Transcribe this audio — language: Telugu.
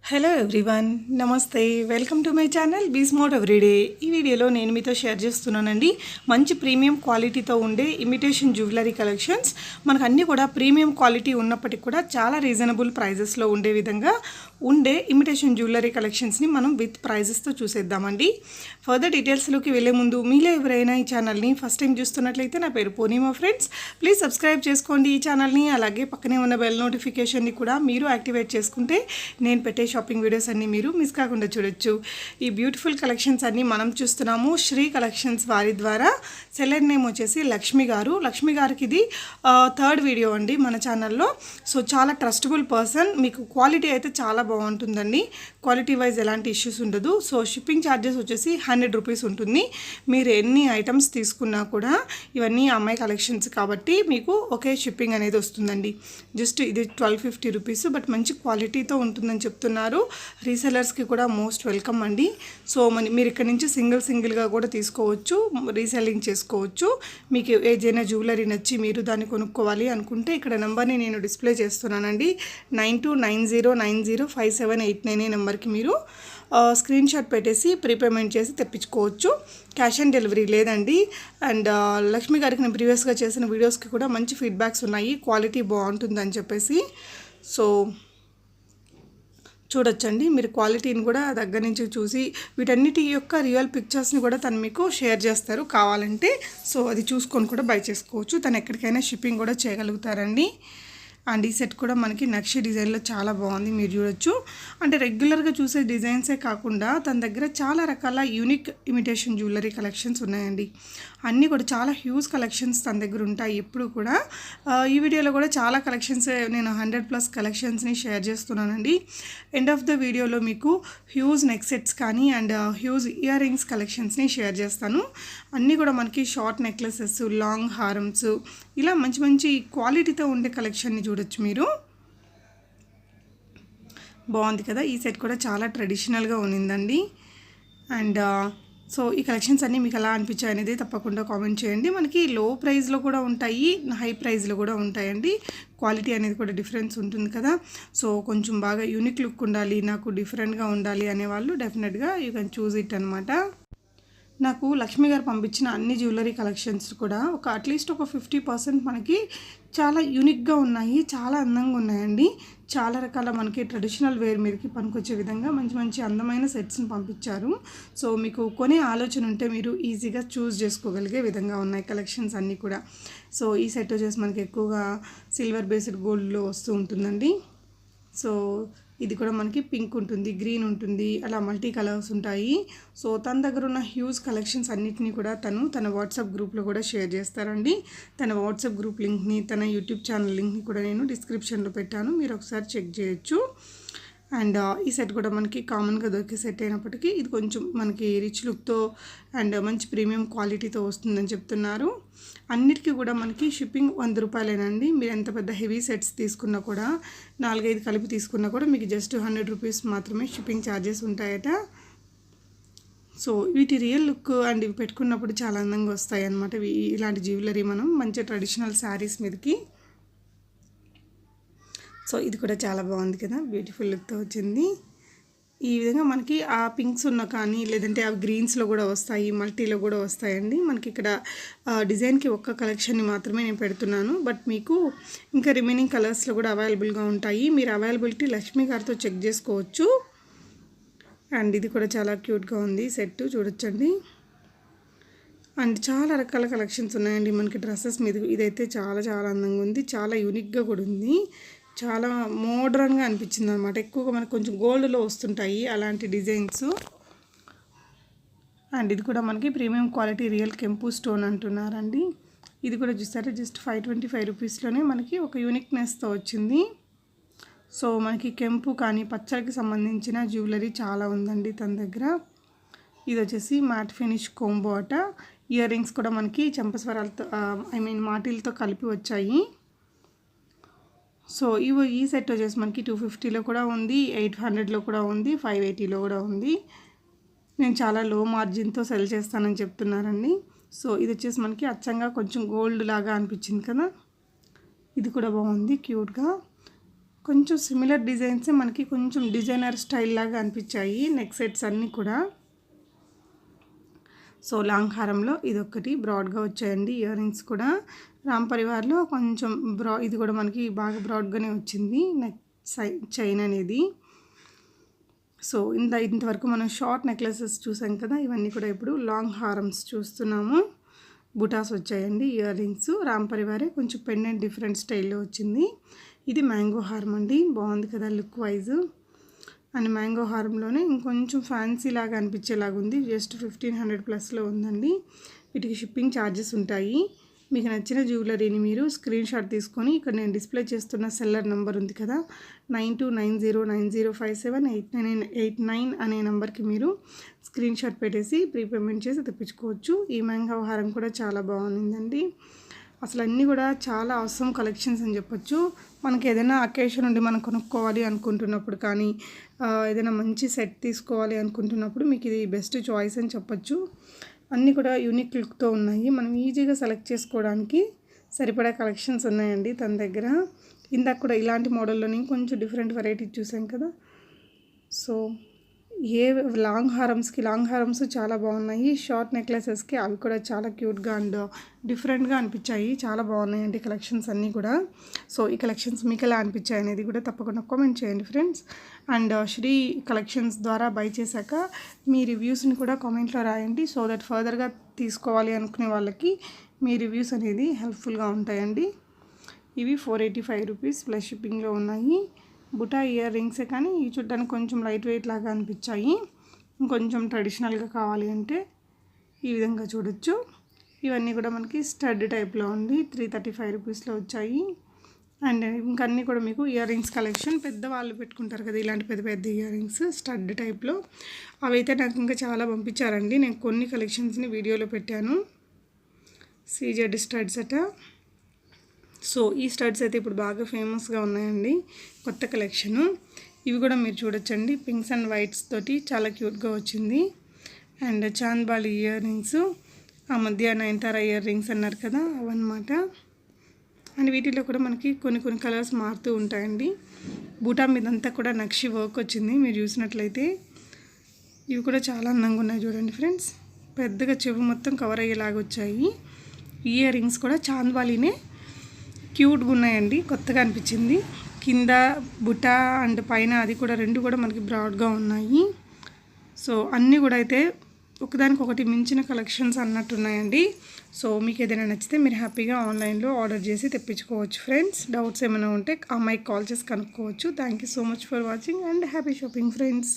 హలో ఎవ్రీవన్, నమస్తే. Welcome to my channel be smart everyday. ఈ వీడియోలో నేను మీతో షేర్ చేస్తున్నానండి మంచి ప్రీమియం క్వాలిటీతో ఉండే ఇమిటేషన్ జ్యువెలరీ కలెక్షన్స్. మనకు అన్నీ కూడా ప్రీమియం క్వాలిటీ ఉన్నప్పటికీ కూడా చాలా రీజనబుల్ ప్రైజెస్లో ఉండే విధంగా ఉండే ఇమిటేషన్ జ్యువెలరీ కలెక్షన్స్ని మనం విత్ ప్రైజెస్తో చూసేద్దామండి. ఫర్దర్ డీటెయిల్స్లోకి వెళ్ళే ముందు మీలో ఎవరైనా ఈ ఛానల్ని ఫస్ట్ టైం చూస్తున్నట్లయితే నా పేరు పూర్ణిమ ఫ్రెండ్స్. ప్లీజ్ సబ్స్క్రైబ్ చేసుకోండి ఈ ఛానల్ని. అలాగే పక్కనే ఉన్న బెల్ నోటిఫికేషన్ని కూడా మీరు యాక్టివేట్ చేసుకుంటే నేను పెట్టే షాపింగ్ వీడియోస్ అన్నీ మీరు మిస్ కాకుండా చూడొచ్చు. ఈ బ్యూటిఫుల్ కలెక్షన్స్ అన్నీ మనం చూస్తున్నాము శ్రీ కలెక్షన్స్ వారి ద్వారా. సెల్లర్ నేమ్ వచ్చేసి లక్ష్మి గారు. లక్ష్మి గారికి ఇది థర్డ్ వీడియో అండి మన ఛానల్లో. సో చాలా ట్రస్టబుల్ పర్సన్. మీకు క్వాలిటీ అయితే చాలా బాగుంటుందండి. క్వాలిటీ వైజ్ ఎలాంటి ఇష్యూస్ ఉండదు. సో షిప్పింగ్ ఛార్జెస్ వచ్చేసి 100 రూపీస్ ఉంటుంది. మీరు ఎన్ని ఐటమ్స్ తీసుకున్నా కూడా ఇవన్నీ అమ్మాయి కలెక్షన్స్ కాబట్టి మీకు ఒకే షిప్పింగ్ అనేది వస్తుందండి. జస్ట్ ఇది 1250 రూపీస్, బట్ మంచి క్వాలిటీతో ఉంటుందని చెప్తున్నారు. రీసెలర్స్కి కూడా మోస్ట్ వెల్కమ్ అండి. సో మీరు ఇక్కడ నుంచి సింగిల్గా కూడా తీసుకోవచ్చు, రీసెల్లింగ్ చేసుకోవచ్చు. మీకు ఏదైనా జ్యువెలరీ నచ్చి మీరు దాన్ని కొనుక్కోవాలి అనుకుంటే ఇక్కడ నెంబర్ని నేను డిస్ప్లే చేస్తున్నానండి. 9290905789 నెంబర్కి మీరు స్క్రీన్ షాట్ పెట్టేసి ప్రీపేమెంట్ చేసి తెప్పించుకోవచ్చు. క్యాష్ ఆన్ డెలివరీ లేదండి. అండ్ లక్ష్మి గారికి నేను ప్రీవియస్గా చేసిన వీడియోస్కి కూడా మంచి ఫీడ్బ్యాక్స్ ఉన్నాయి, క్వాలిటీ బాగుంటుందని చెప్పేసి. సో చూడొచ్చండి, మీరు క్వాలిటీని కూడా దగ్గర నుంచి చూసి వీటన్నిటి యొక్క రియల్ పిక్చర్స్ని కూడా తను మీకు షేర్ చేస్తారు కావాలంటే. సో అది చూసుకొని కూడా బై చేసుకోవచ్చు. తను ఎక్కడికైనా షిప్పింగ్ కూడా చేయగలుగుతారండి. అండ్ ఈ సెట్ కూడా మనకి నక్షి డిజైన్లో చాలా బాగుంది, మీరు చూడొచ్చు. అంటే రెగ్యులర్గా చూసే డిజైన్సే కాకుండా తన దగ్గర చాలా రకాల యూనిక్ ఇమిటేషన్ జ్యువెలరీ కలెక్షన్స్ ఉన్నాయండి. అన్నీ కూడా చాలా హ్యూజ్ కలెక్షన్స్ తన దగ్గర ఉంటాయి ఎప్పుడు కూడా. ఈ వీడియోలో కూడా చాలా కలెక్షన్స్, నేను 100+ కలెక్షన్స్ని షేర్ చేస్తున్నానండి. ఎండ్ ఆఫ్ ద వీడియోలో మీకు హ్యూజ్ నెక్ సెట్స్ కానీ అండ్ హ్యూజ్ ఇయర్ రింగ్స్ కలెక్షన్స్ని షేర్ చేస్తాను. అన్నీ కూడా మనకి షార్ట్ నెక్లెసెస్, లాంగ్ హారమ్స్, ఇలా మంచి మంచి క్వాలిటీతో ఉండే కలెక్షన్ని చూడొచ్చు మీరు. బాగుంది కదా. ఈ సెట్ కూడా చాలా ట్రెడిషనల్గా ఉన్నిందండి. అండ్ సో ఈ కలెక్షన్స్ అన్నీ మీకు ఎలా అనిపించాయి అనేది తప్పకుండా కామెంట్ చేయండి. మనకి లో ప్రైస్లో కూడా ఉంటాయి, హై ప్రైస్లో కూడా ఉంటాయండి. క్వాలిటీ అనేది కూడా డిఫరెన్స్ ఉంటుంది కదా. సో కొంచెం బాగా యూనిక్ లుక్ ఉండాలి, నాకు డిఫరెంట్గా ఉండాలి అనేవాళ్ళు డెఫినెట్గా యూ కెన్ చూజ్ ఇట్ అనమాట. నాకు లక్ష్మి గారు పంపించిన అన్ని జ్యువెలరీ కలెక్షన్స్ కూడా అట్లీస్ట్ ఒక 50% మనకి చాలా యూనిక్గా ఉన్నాయి, చాలా అందంగా ఉన్నాయండి. చాలా రకాల మనకి ట్రెడిషనల్ వేర్ మీదకి పనికొచ్చే విధంగా మంచి మంచి అందమైన సెట్స్ని పంపించారు. సో మీకు కొనే ఆలోచన ఉంటే మీరు ఈజీగా చూస్ చేసుకోగలిగే విధంగా ఉన్నాయి కలెక్షన్స్ అన్నీ కూడా. సో ఈ సెట్ వచ్చేసి మనకి ఎక్కువగా సిల్వర్ బేస్డ్ గోల్డ్లో వస్తూ ఉంటుందండి. సో ఇది కూడా మనకి పింక్ ఉంటుంది, గ్రీన్ ఉంటుంది, అలా మల్టీ కలర్స్ ఉంటాయి. సో తన దగ్గర ఉన్న హ్యూజ్ కలెక్షన్స్ అన్నిటినీ కూడా తన వాట్సాప్ గ్రూప్లో కూడా షేర్ చేస్తారండి. తన వాట్సాప్ గ్రూప్ లింక్ని, తన యూట్యూబ్ ఛానల్ లింక్ని కూడా నేను డిస్క్రిప్షన్లో పెట్టాను, మీరు ఒకసారి చెక్ చేయొచ్చు. అండ్ ఈ సెట్ కూడా మనకి కామన్గా దొరికే సెట్ అయినప్పటికీ ఇది కొంచెం మనకి రిచ్ లుక్తో అండ్ మంచి ప్రీమియం క్వాలిటీతో వస్తుందని చెప్తున్నారు. అన్నిటికీ కూడా మనకి షిప్పింగ్ 100 రూపాయలేనండి. మీరు ఎంత పెద్ద హెవీ సెట్స్ తీసుకున్నా కూడా, 4-5 కలిపి తీసుకున్నా కూడా మీకు జస్ట్ 100 రూపీస్ మాత్రమే షిప్పింగ్ ఛార్జెస్ ఉంటాయట. సో వీటి రియల్ లుక్ అండ్ ఇవి పెట్టుకున్నప్పుడు చాలా అందంగా వస్తాయి అన్నమాట. ఇలాంటి జ్యువెలరీ మనం మంచి ట్రెడిషనల్ శారీస్ మీదకి. సో ఇది కూడా చాలా బాగుంది కదా, బ్యూటిఫుల్ లుక్తో వచ్చింది. ఈ విధంగా మనకి ఆ పింక్స్ ఉన్న కానీ లేదంటే ఆ గ్రీన్స్లో కూడా వస్తాయి, మల్టీలో కూడా వస్తాయండి. మనకి ఇక్కడ డిజైన్కి ఒక్క కలెక్షన్ని మాత్రమే నేను పెడుతున్నాను, బట్ మీకు ఇంకా రిమైనింగ్ కలర్స్లో కూడా అవైలబుల్గా ఉంటాయి. మీరు అవైలబిలిటీ లక్ష్మి గారితో చెక్ చేసుకోవచ్చు. అండ్ ఇది కూడా చాలా క్యూట్గా ఉంది సెట్, చూడొచ్చండి. అండ్ చాలా రకాల కలెక్షన్స్ ఉన్నాయండి మనకి డ్రెస్సెస్ మీద. ఇదైతే చాలా చాలా అందంగా ఉంది, చాలా యూనిక్గా కూడా ఉంది, చాలా మోడ్రన్గా అనిపించింది అనమాట. ఎక్కువగా మనకు కొంచెం గోల్డ్లో వస్తుంటాయి అలాంటి డిజైన్స్. అండ్ ఇది కూడా మనకి ప్రీమియం క్వాలిటీ రియల్ కెంపు స్టోన్ అంటున్నారండి. ఇది కూడా చూస్తారా జస్ట్ 525 రూపీస్లోనే మనకి ఒక యూనిక్నెస్తో వచ్చింది. సో మనకి కెంపు కానీ పచ్చడికి సంబంధించిన జ్యువెలరీ చాలా ఉందండి తన దగ్గర. ఇది వచ్చేసి మ్యాట్ ఫినిష్ కోంబో అట. ఇయర్ రింగ్స్ కూడా మనకి చెంపస్వరాలతో మాటిలతో కలిపి వచ్చాయి. సో ఈ సెట్ వచ్చేసి మనకి 250లో కూడా ఉంది, 800లో కూడా ఉంది, 580లో కూడా ఉంది. నేను చాలా లో మార్జిన్తో సెల్ చేస్తానని చెప్తున్నారండి. సో ఇది వచ్చేసి మనకి అచ్చంగా కొంచెం గోల్డ్ లాగా అనిపించింది కదా. ఇది కూడా బాగుంది క్యూట్గా. కొంచెం సిమిలర్ డిజైన్సే మనకి కొంచెం డిజైనర్ స్టైల్ లాగా అనిపించాయి నెక్ సెట్స్ అన్నీ కూడా. సో లాంగ్ హారంలో ఇదొక్కటి బ్రాడ్గా వచ్చాయండి. ఇయర్ రింగ్స్ కూడా రామ్ పరివార్లో కొంచెం ఇది కూడా మనకి బాగా బ్రాడ్గానే వచ్చింది నెక్ చైన్ అనేది. సో ఇంతవరకు మనం షార్ట్ నెక్లెసెస్ చూసాం కదా, ఇవన్నీ కూడా ఇప్పుడు లాంగ్ హారమ్స్ చూస్తున్నాము. బుటాస్ వచ్చాయండి, ఇయర్ రింగ్స్ రామ్ పరివారే, కొంచెం పెండెంట్ డిఫరెంట్ స్టైల్లో వచ్చింది. ఇది మ్యాంగో హారం అండి, బాగుంది కదా లుక్ వైజ్. అండ్ మ్యాంగో హారంలోనే ఇంకొంచెం ఫ్యాన్సీ లాగా అనిపించేలాగా ఉంది. జస్ట్ 1500 ప్లస్లో ఉందండి. వీటికి షిప్పింగ్ ఛార్జెస్ ఉంటాయి. మీకు నచ్చిన జ్యువెలరీని మీరు స్క్రీన్ షాట్ తీసుకొని ఇక్కడ నేను డిస్ప్లే చేస్తున్న సెల్లర్ నెంబర్ ఉంది కదా 929090578989 అనే నెంబర్కి మీరు స్క్రీన్ షాట్ పెట్టేసి ప్రీపేమెంట్ చేసి తెప్పించుకోవచ్చు. ఈ మ్యాంగో హారం కూడా చాలా బాగుందండి. అసలు అన్నీ కూడా చాలా అవసరం కలెక్షన్స్ అని చెప్పొచ్చు. మనకి ఏదైనా అకేషన్ ఉండి మనం కొనుక్కోవాలి అనుకుంటున్నప్పుడు కానీ ఏదైనా మంచి సెట్ తీసుకోవాలి అనుకుంటున్నప్పుడు మీకు ఇది బెస్ట్ చాయిస్ అని చెప్పొచ్చు. అన్నీ కూడా యూనిక్ లుక్తో ఉన్నాయి. మనం ఈజీగా సెలెక్ట్ చేసుకోవడానికి సరిపడా కలెక్షన్స్ ఉన్నాయండి తన దగ్గర. ఇందాక కూడా ఇలాంటి మోడల్లోని కొంచెం డిఫరెంట్ వెరైటీ చూసాం కదా. సో లాంగ్ హారమ్స్ చాలా బాగున్నాయి. షార్ట్ నెక్లెసెస్కి అవి కూడా చాలా క్యూట్గా అండ్ డిఫరెంట్గా అనిపించాయి. చాలా బాగున్నాయండి కలెక్షన్స్ అన్నీ కూడా. సో ఈ కలెక్షన్స్ మీకు ఎలా అనిపించాయి అనేది కూడా తప్పకుండా కామెంట్ చేయండి ఫ్రెండ్స్. అండ్ శ్రీ కలెక్షన్స్ ద్వారా బై చేశాక మీ రివ్యూస్ని కూడా కామెంట్లో రాయండి. సో దట్ ఫర్దర్గా తీసుకోవాలి అనుకునే వాళ్ళకి మీ రివ్యూస్ అనేది హెల్ప్ఫుల్గా ఉంటాయండి. ఇవి 485 రూపీస్ ప్లస్ షిప్పింగ్లో ఉన్నాయి. బుటా ఇయర్ రింగ్సే కానీ ఇవి చూడడానికి కొంచెం లైట్ వెయిట్ లాగా అనిపించాయి. ఇంకొంచెం ట్రెడిషనల్గా కావాలి అంటే ఈ విధంగా చూడొచ్చు. ఇవన్నీ కూడా మనకి స్టడ్ టైప్లో ఉంది. 335 రూపీస్లో వచ్చాయి. అండ్ ఇంకన్నీ కూడా మీకు ఇయర్ రింగ్స్ కలెక్షన్ పెద్దవాళ్ళు పెట్టుకుంటారు కదా ఇలాంటి పెద్ద పెద్ద ఇయర్ రింగ్స్ స్టడ్ టైప్లో, అవైతే నాకు ఇంకా చాలా పంపించారండి. నేను కొన్ని కలెక్షన్స్ని వీడియోలో పెట్టాను. సీజెడ్ స్టడ్స్ అట. సో ఈ స్టడ్స్ అయితే ఇప్పుడు బాగా ఫేమస్గా ఉన్నాయండి, కొత్త కలెక్షను. ఇవి కూడా మీరు చూడొచ్చండి, పింక్స్ అండ్ వైట్స్ తోటి చాలా క్యూట్గా వచ్చింది. అండ్ చాంద్బాలి ఇయర్ రింగ్స్, ఆ మధ్య నయనతార ఇయర్ రింగ్స్ అన్నారు కదా అవన్నమాట. అండ్ వీటిలో కూడా మనకి కొన్ని కలర్స్ మారుతూ ఉంటాయండి. బూటా మీదంతా కూడా నక్షి వర్క్ వచ్చింది మీరు చూసినట్లయితే. ఇవి కూడా చాలా అందంగా ఉన్నాయి చూడండి ఫ్రెండ్స్. పెద్దగా చెవు మొత్తం కవర్ అయ్యేలాగా వచ్చాయి. ఇయర్ రింగ్స్ కూడా చాంద్వాలీనే క్యూట్గా ఉన్నాయండి, కొత్తగా అనిపించింది. కింద బుటా అండ్ పైన అది కూడా రెండు కూడా మనకి బ్రాడ్గా ఉన్నాయి. సో అన్నీ కూడా అయితే ఒకదానికొకటి మించిన కలెక్షన్స్ అన్నట్టున్నాయండి. సో మీకు ఏదైనా నచ్చితే మీరు హ్యాపీగా ఆన్లైన్లో ఆర్డర్ చేసి తెప్పించుకోవచ్చు ఫ్రెండ్స్. డౌట్స్ ఏమైనా ఉంటే అమ్మాయికి కాల్ చేసి కనుక్కోవచ్చు. Thank you so much for watching and happy shopping friends.